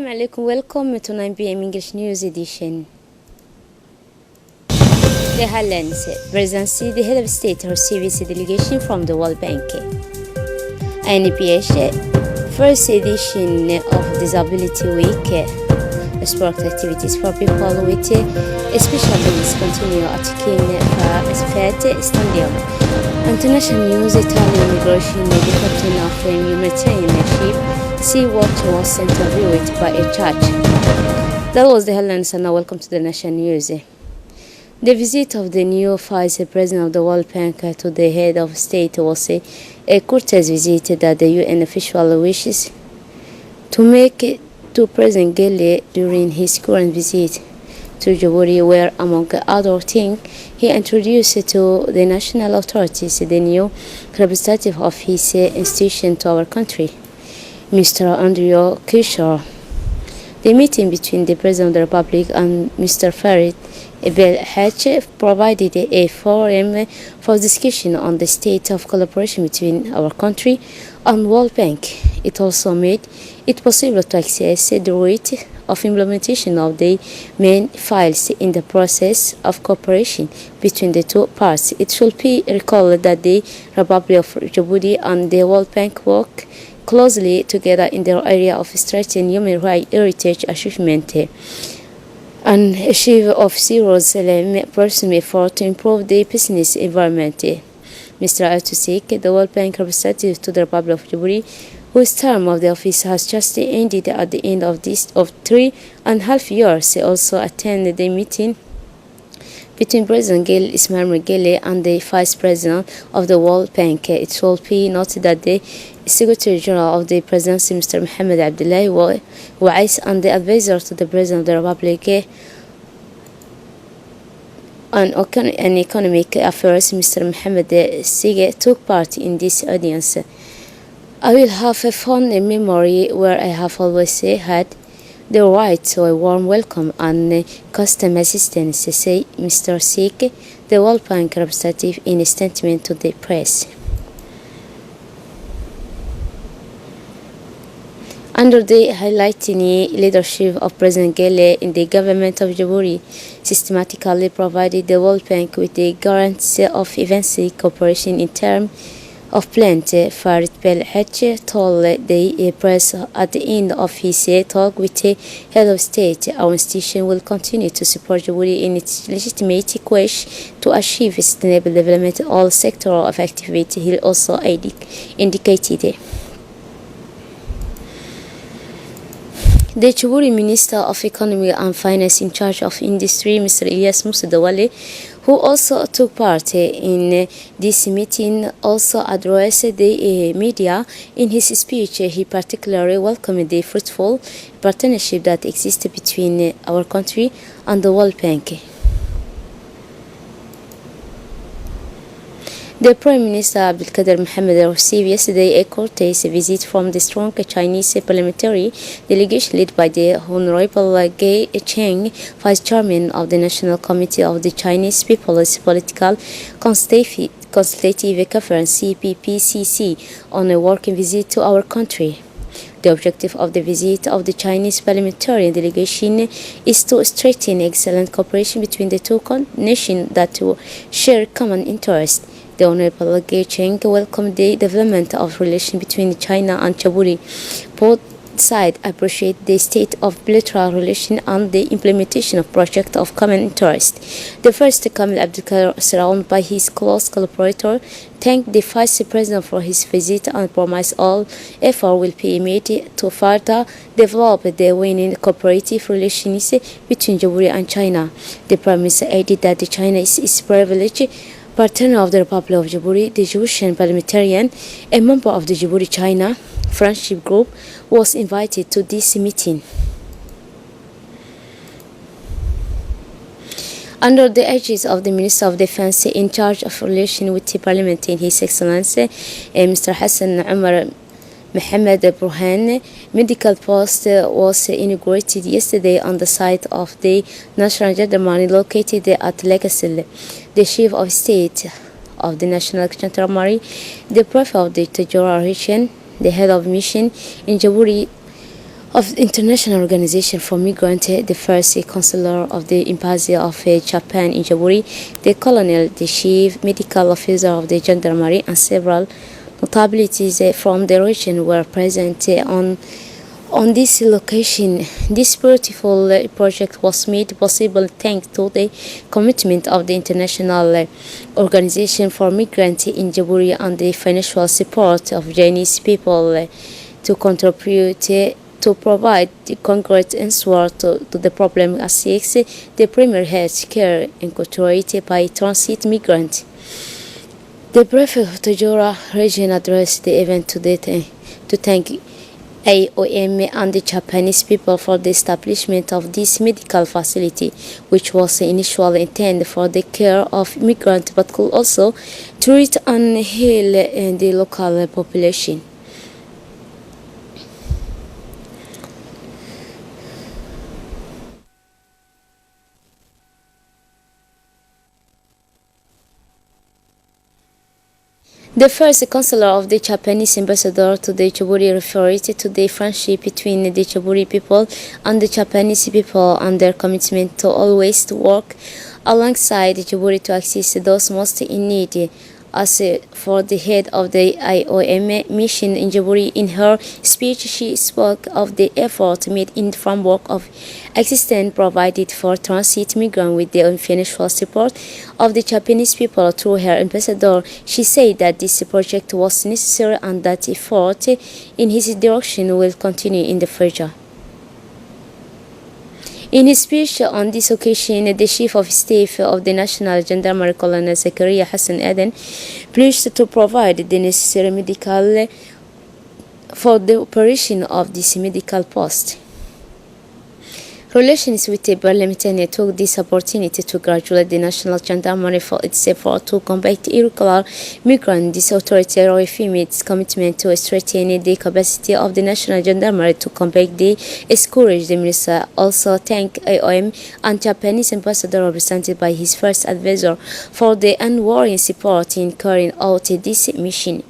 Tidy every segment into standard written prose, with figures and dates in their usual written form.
Assalamu alaikum, welcome to 9 p.m. English News Edition. The Highlands Presidency, the head of state receives a delegation from the World Bank. NPH first edition of Disability Week. Sport activities for people with special needs continue at King Fat Stadium. International news, Italian immigration, the captain of a humanitarian ship, sea water was interviewed by a church. That was the headlines, and now welcome to the national news. The visit of the new vice president of the World Bank to the head of state was a courteous visit that the UN official wishes to make to President Gele during his current visit to Djibouti, where, among other things, he introduced to the national authorities the new representative of his institution to our country, Mr. Andrew Kisher. The meeting between the President of the Republic and Mr. Farid Belhach provided a forum for discussion on the state of collaboration between our country and World Bank. It also made it possible to access the rate of implementation of the main files in the process of cooperation between the two parts. It should be recalled that the Republic of Djibouti and the World Bank work closely together in the area of strengthening human rights heritage achievement and achieve of serious personal effort to improve the business environment. Mr. Atusik, the World Bank representative to the Republic of Djibouti, whose term of the office has just ended at the end of 3.5 years, also attended the meeting between President Ismail Gele and the Vice President of the World Bank. It should be noted that the Secretary General of the Presidency, Mr. Mohammed Abdullahi Wais, and the advisor to the President of the Republic on Economic Affairs, Mr. Mohammed Sige, took part in this audience. I will have a fond memory where I have always had the right to a warm welcome and custom assistance, say Mr. Sige, the World Bank representative, in a statement to the press. Under the highlighting leadership of President Gele in the government of Djibouti, systematically provided the World Bank with the guarantee of eventual cooperation in terms of plant. Farid Belhach told the press at the end of his talk with the head of state, our institution will continue to support Djibouti in its legitimate wish to achieve sustainable development in all sectors of activity, he also indicated. The Djibouti Minister of Economy and Finance in charge of industry, Mr. Ilyas Moussa Dawale, who also took part in this meeting, also addressed the media. In his speech, he particularly welcomed the fruitful partnership that exists between our country and the World Bank. The Prime Minister Abdelkader Mohamed received yesterday a courteous visit from the strong Chinese parliamentary delegation led by the Honorable Gai Cheng, Vice Chairman of the National Committee of the Chinese People's Political Consultative Conference (CPPCC) on a working visit to our country. The objective of the visit of the Chinese parliamentary delegation is to strengthen excellent cooperation between the two nations that share common interests. The Honorable Gai Cheng welcomed the development of relations between China and Djibouti. Both sides appreciate the state of bilateral relations and the implementation of projects of common interest. The first, Kamil Abdelkader, surrounded by his close collaborator, thanked the Vice President for his visit and promised all effort will be made to further develop the winning cooperative relations between Djibouti and China. The Prime Minister added that China is privileged partner of the Republic of Djibouti. The Jewish parliamentarian, a member of the Djibouti-China Friendship Group, was invited to this meeting. Under the aegis of the Minister of Defense in charge of relations with the Parliament, in His Excellency Mr. Hassan Umar Mohammed Burhan, medical post was inaugurated yesterday on the site of the National Gendarmerie located at Legacy. The Chief of State of the National Gendarmerie, the Prefect of the Tajura region, the head of mission in Djibouti, of the International Organization for Migrants, the first consular of the Embassy of Japan in Djibouti, the colonel, the chief medical officer of the gendarmerie, and several notabilities from the region were present on this location. This beautiful project was made possible thanks to the commitment of the International Organization for Migrants in Djibouti and the financial support of Chinese people to contribute to provide concrete answer to the problem affects the primary health care encountered by transit migrants. The prefect of Tajura region addressed the event to thank IOM and the Japanese people for the establishment of this medical facility, which was initially intended for the care of migrants but could also treat and heal the local population. The first consular of the Japanese ambassador to the Djibouti referred to the friendship between the Djibouti people and the Japanese people and their commitment to always work alongside Djibouti to assist those most in need. As for the head of the IOM mission in Djibouti, in her speech she spoke of the effort made in the framework of assistance provided for transit migrants with the financial support of the Japanese people through her ambassador. She said that this project was necessary and that effort in his direction will continue in the future. In his speech on this occasion, the Chief of Staff of the National Gendarmerie, Colonel Zakaria Hassan Aden, pledged to provide the necessary medical for the operation of this medical post. Relations with the parliamentarian took this opportunity to congratulate the National Gendarmerie for its effort to combat irregular migrants. This authority reaffirmed its commitment to strengthening the capacity of the National Gendarmerie to combat the scourge. The minister also thanked IOM and Japanese ambassador represented by his first advisor for the unwavering support in carrying out this mission.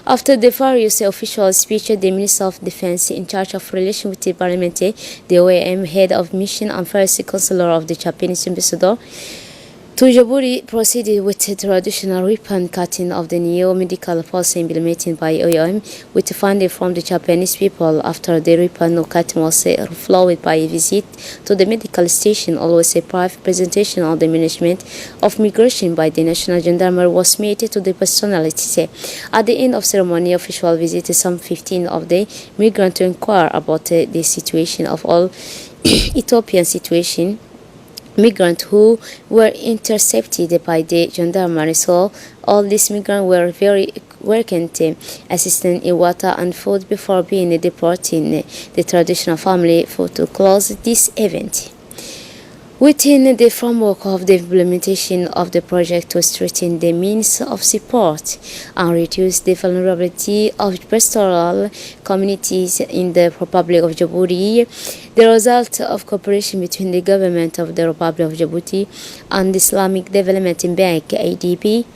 After the various official speeches, the Minister of Defense in charge of relations with the Parliament, the OAM head of mission and first consular of the Japanese ambassador to Djibouti proceeded with the traditional ribbon cutting of the new medical policy implemented by OAM with funding from the Japanese people. After the ribbon cutting was followed by a visit to the medical station, always a private presentation of the management of migration by the National Gendarmerie was made to the personalities. At the end of ceremony, official visited some 15 of the migrants to inquire about the situation of all Ethiopian situation. Migrants who were intercepted by the gendarmerie. So all these migrants were very welcome assistance in water and food before being deported. The traditional family food to close this event. Within the framework of the implementation of the project to strengthen the means of support and reduce the vulnerability of pastoral communities in the Republic of Djibouti, the result of cooperation between the government of the Republic of Djibouti and the Islamic Development Bank (ADB),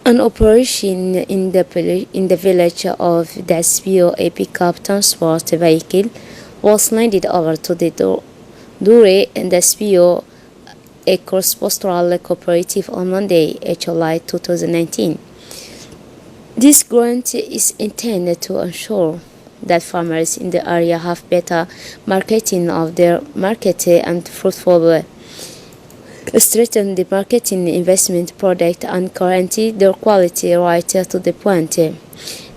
an operation in the village of Daspio, a pickup transport vehicle was handed over to the Dure and Daspio, a cross-pastoral cooperative on Monday, July 2019. This grant is intended to ensure that farmers in the area have better marketing of their market and fruitful strengthen the marketing investment product and guarantee their quality right to the point.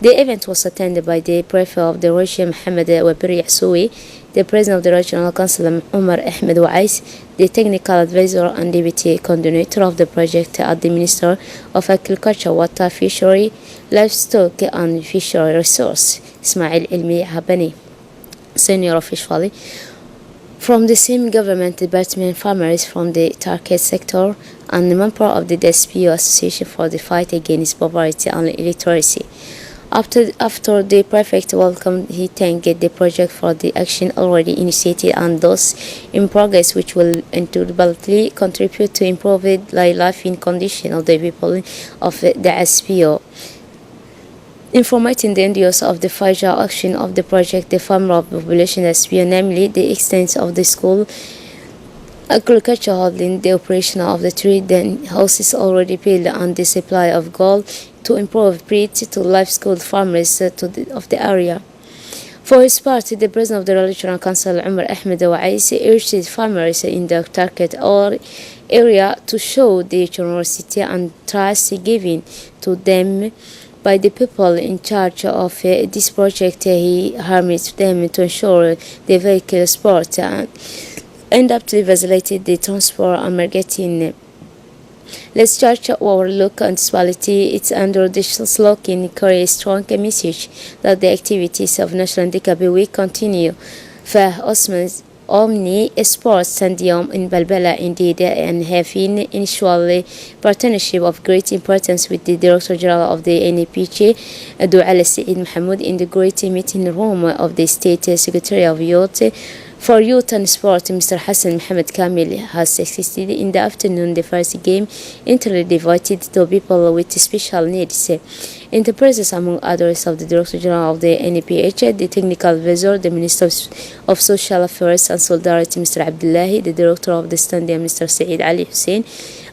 The event was attended by the Prefect of the region, Mohamed Wabiri Yassoui, the President of the Regional Council, Omar Ahmed Wais, the Technical Advisor and Deputy Coordinator of the project at the Minister of Agriculture, Water, Fishery, Livestock and Fishery Resource, Ismail Ilmi Habani, Senior Official from the same government department, farmers from the target sector, and a member of the DSPO Association for the Fight Against Poverty and Illiteracy. After the prefect welcomed, he thanked the project for the action already initiated and those in progress, which will indubitably contribute to improved living conditions of the people of the SPO. Informating the end use of the fragile action of the project, the farmer population has been, namely the extent of the school agriculture holding the operation of the tree, then houses already built on the supply of gold to improve breed to livestock farmers of the area. For his part, the president of the Regional Council, Umar Ahmed Waisi, urged farmers in the target area to show the generosity and trust given to them by the people in charge of this project. He harnessed them to ensure the vehicle sport and up to facilitate the transport and marketing. Let's start our look on disability. It's under the slogan carry a strong message that the activities of National Handicap Week continue. Omni Sports Stadium in Balbala indeed and having initially partnership of great importance with the Director General of the NPC, Dual Said Mahmoud, in the great meeting room of the State Secretary of Youth for Youth and Sport, Mr. Hassan Mohammed Kamil, has assisted in the afternoon the first game entirely devoted to people with special needs. In the presence, among others, of the Director General of the NPH, the Technical Advisor, the Minister of Social Affairs and Solidarity, Mr. Abdullahi, the Director of the Stadium, Mr. Saeed Ali Hussein,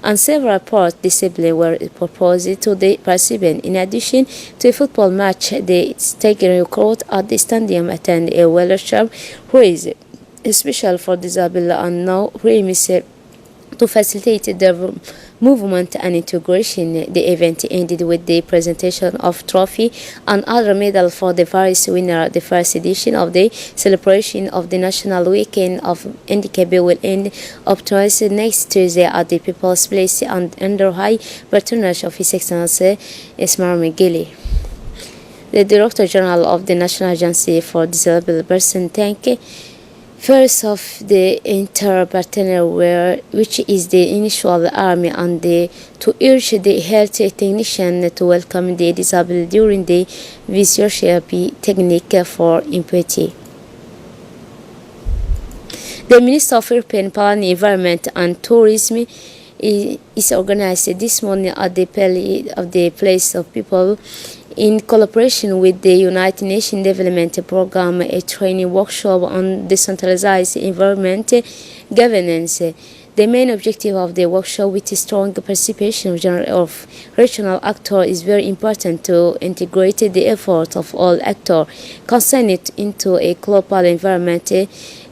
and several sport disciplines were proposed to the participants. In addition to a football match, the taken court at the stadium attend a workshop who is special for disabled and now aims to facilitate their movement and integration. The event ended with the presentation of trophy and other medals for the various winners. The first edition of the celebration of the National Weekend of Handicap will end up twice next Tuesday at the People's Place and under high patronage of His Excellency Ismail Migueli. The Director General of the National Agency for Disabled Persons thanked first of the inter-partner which is the initial army and to urge the health technician to welcome the disabled during the physiotherapy technique for empathy. The Minister of European Planning, Environment and Tourism is organized this morning at the Place of People in collaboration with the United Nations Development Programme, a training workshop on decentralized environment governance. The main objective of the workshop, with a strong participation of regional actors, is very important to integrate the efforts of all actors concerned into a global environment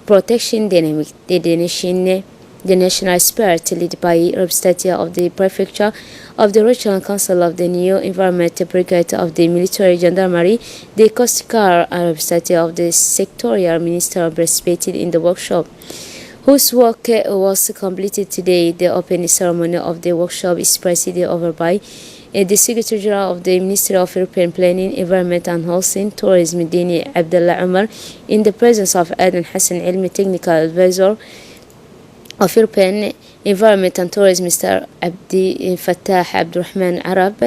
protection dynamic. The national spirit, led by representative of the prefecture of the Regional Council of the New Environment Brigade of the Military Gendarmerie, the Coast Guard, and representative of the sectorial minister participated in the workshop, whose work was completed today. The opening ceremony of the workshop is presided over by the Secretary General of the Ministry of European Planning, Environment and Housing, Tourism, Dini Abdullah Umar, in the presence of Adan Hassan Ilmi, Technical Advisor of European Environment and Tourism, Mr. Abdi Fattah Abdurrahman Arab,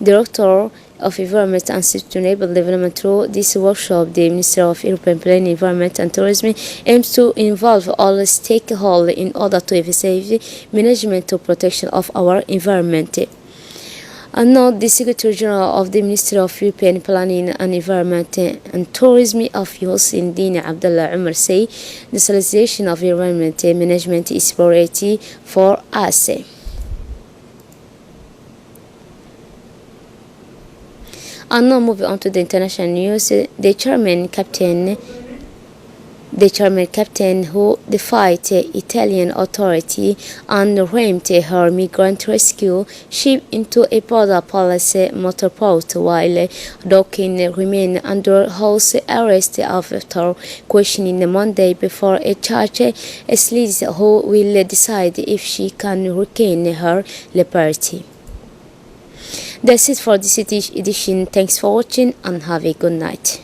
Director of Environment and Sustainable Development. Through this workshop, the Ministry of European Planning, Environment and Tourism aims to involve all stakeholders in order to efficiently management to protection of our environment. And now the Secretary General of the Ministry of European Planning and Environment and Tourism of Hussein Dini Abdullah Umar say the socialization of environment management is priority for us. And now moving on to the international news, the German captain who defied Italian authority and rammed her migrant rescue ship into a border police motorboat while docking remained under house arrest after questioning Monday before a judge who will decide if she can regain her liberty. That's it for this edition. Thanks for watching and have a good night.